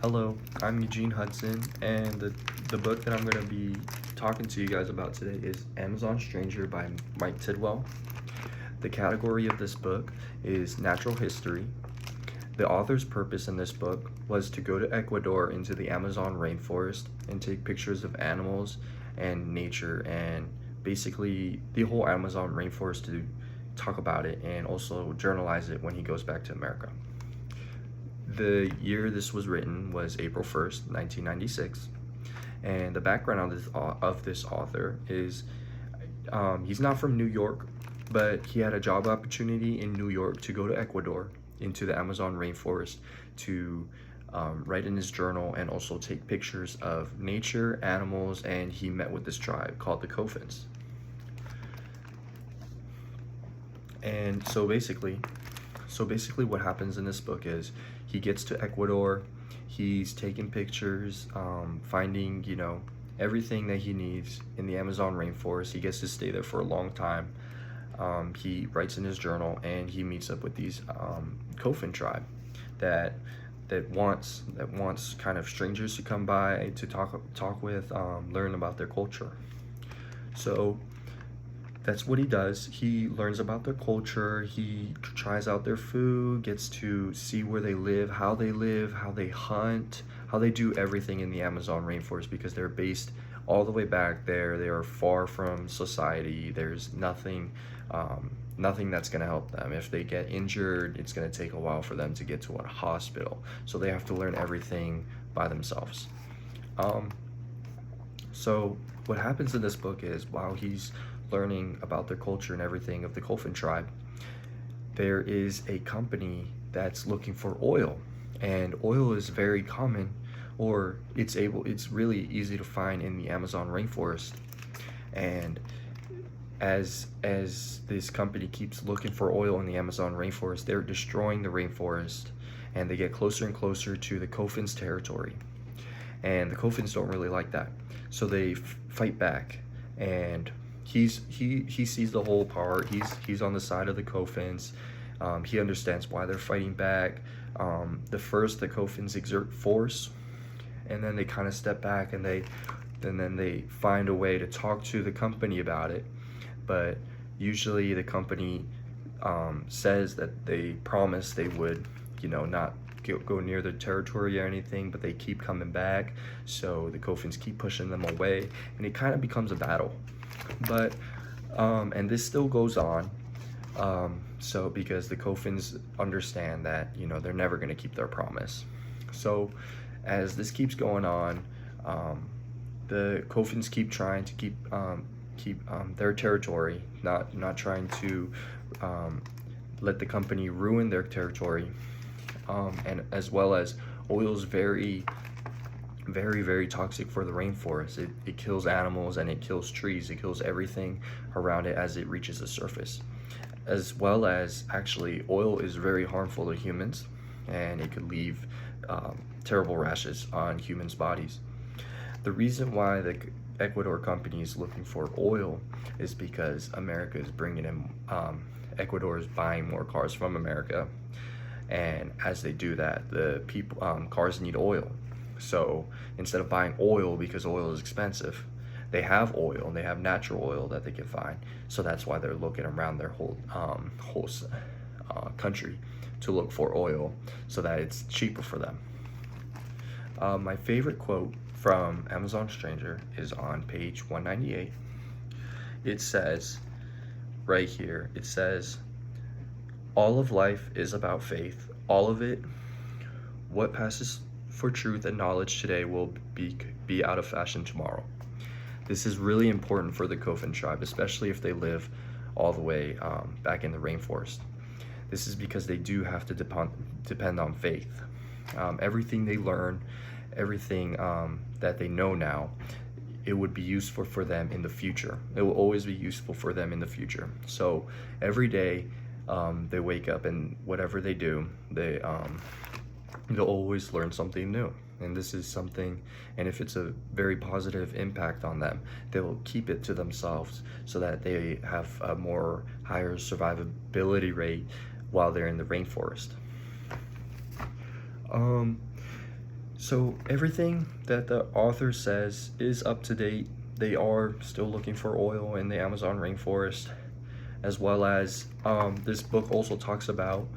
Hello, I'm Eugene Hudson, and the book that I'm going to be talking to you guys about today is Amazon Stranger by Mike Tidwell. The category of this book is natural history. The author's purpose in this book was to go to Ecuador into the Amazon rainforest and take pictures of animals and nature and basically the whole Amazon rainforest to talk about it and also journalize it when he goes back to America. The year this was written was April 1st, 1996, and the background of this author is he's not from New York, but he had a job opportunity in New York to go to Ecuador into the Amazon rainforest to write in his journal and also take pictures of nature, animals, and he met with this tribe called the Cofins. And so basically what happens in this book is he gets to Ecuador, he's taking pictures, finding, everything that he needs in the Amazon rainforest. He gets to stay there for a long time. He writes in his journal and he meets up with these Cofin tribe that wants kind of strangers to come by to talk with, learn about their culture. So that's what he does. He learns about their culture, he tries out their food, gets to see where they live, how they hunt, how they do everything in the Amazon rainforest because they're based all the way back there. They are far from society. There's nothing that's going to help them. If they get injured, it's going to take a while for them to get to a hospital. So they have to learn everything by themselves. So what happens in this book is while he's learning about their culture and everything of the Cofin tribe, there is a company that's looking for oil, and oil is very common, or it's really easy to find in the Amazon rainforest. And as this company keeps looking for oil in the Amazon rainforest, they're destroying the rainforest, and they get closer and closer to the Cofins territory. And the Cofins don't really like that, so they fight back. And he sees the whole part. He's on the side of the Cofins. He understands why they're fighting back. The Cofins exert force, and then they kind of step back, and then they find a way to talk to the company about it. But usually the company says that they promise they would, not go near their territory or anything, but they keep coming back. So the Cofins keep pushing them away, and it kind of becomes a battle. But and this still goes on, so because the Cofins understand that they're never going to keep their promise. So as this keeps going on, the Cofins keep trying to keep their territory, not trying to let the company ruin their territory, and as well as oil is very, very toxic for the rainforest. It kills animals and it kills trees. It kills everything around it as it reaches the surface. As well as, actually, oil is very harmful to humans, and it could leave terrible rashes on humans' bodies. The reason why the Ecuador company is looking for oil is because America is bringing in, Ecuador is buying more cars from America, and as they do that, the cars need oil. So instead of buying oil because oil is expensive, they have oil, and they have natural oil that they can find. So that's why they're looking around their whole country to look for oil so that it's cheaper for them. My favorite quote from Amazon Stranger is on page 198. It says, right here, it says, "All of life is about faith. All of it. What passes for truth and knowledge today will be out of fashion tomorrow." This is really important for the Cofin tribe, especially if they live all the way back in the rainforest. This is because they do have to depend on faith. Everything they learn, everything that they know now, it would be useful for them in the future. It will always be useful for them in the future. So every day they wake up, and whatever they do, they'll always learn something new. And this is something, and if it's a very positive impact on them, they will keep it to themselves so that they have a more higher survivability rate while they're in the rainforest. So everything that the author says is up to date. They are still looking for oil in the Amazon rainforest, as well as this book also talks about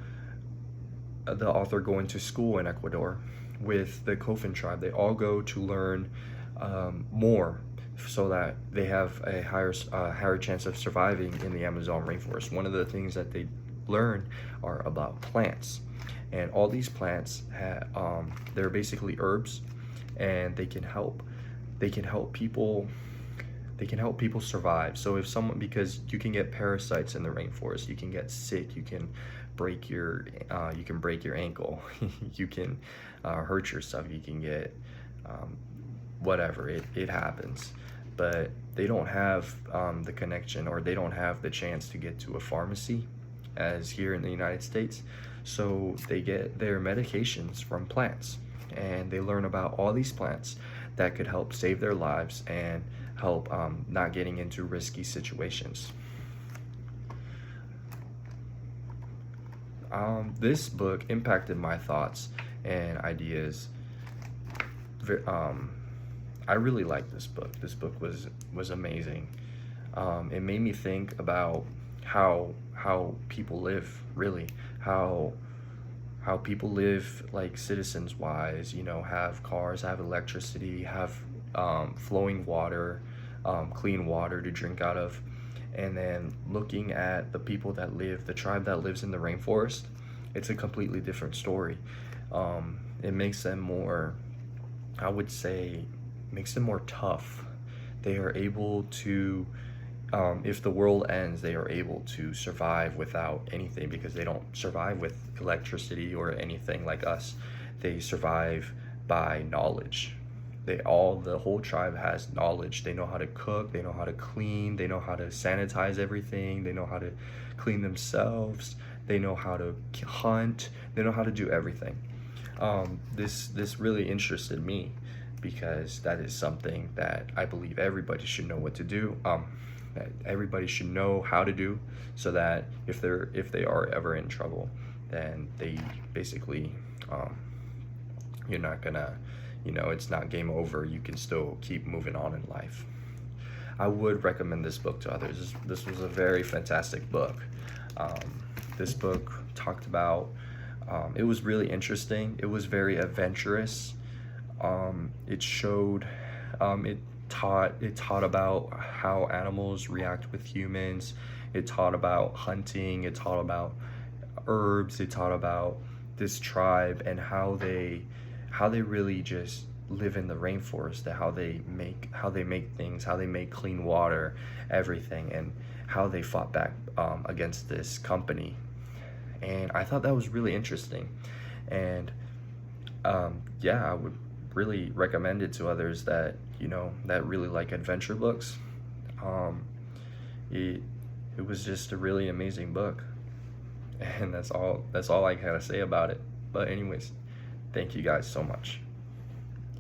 the author going to school in Ecuador with the Kofin tribe. They all go to learn more so that they have a higher chance of surviving in the Amazon rainforest. One of the things that they learn are about plants, and all these plants they're basically herbs, and they can help people survive. So if someone, because you can get parasites in the rainforest, you can get sick, you can break your ankle, you can hurt yourself, you can get whatever, it happens. But they don't have the connection, or they don't have the chance to get to a pharmacy as here in the United States. So they get their medications from plants, and they learn about all these plants that could help save their lives and help not getting into risky situations. This book impacted my thoughts and ideas. I really liked this book. This book was amazing. It made me think about how people live, really, how people live like citizens wise, have cars, have electricity, have flowing water, clean water to drink out of. And then looking at the people that live, the tribe that lives in the rainforest, it's a completely different story. It makes them more, I would say, makes them more tough. They are able to, if the world ends, they are able to survive without anything, because they don't survive with electricity or anything like us. They survive by knowledge. The whole tribe has knowledge. They know how to cook, they know how to clean, they know how to sanitize everything, they know how to clean themselves, they know how to hunt, they know how to do everything. This really interested me, because that is something that I believe everybody should know what to do. That everybody should know how to do, so that if they are ever in trouble, then they basically you're not gonna, it's not game over. You can still keep moving on in life. I would recommend this book to others. This was a very fantastic book. This book talked about, it was really interesting. It was very adventurous. It showed, it taught about how animals react with humans. It taught about hunting. It taught about herbs. It taught about this tribe and how they really just live in the rainforest, and how they make things, how they make clean water, everything, and how they fought back against this company. And I thought that was really interesting. And yeah, I would really recommend it to others that that really like adventure books. It was just a really amazing book, and that's all I gotta say about it. But anyways, thank you guys so much.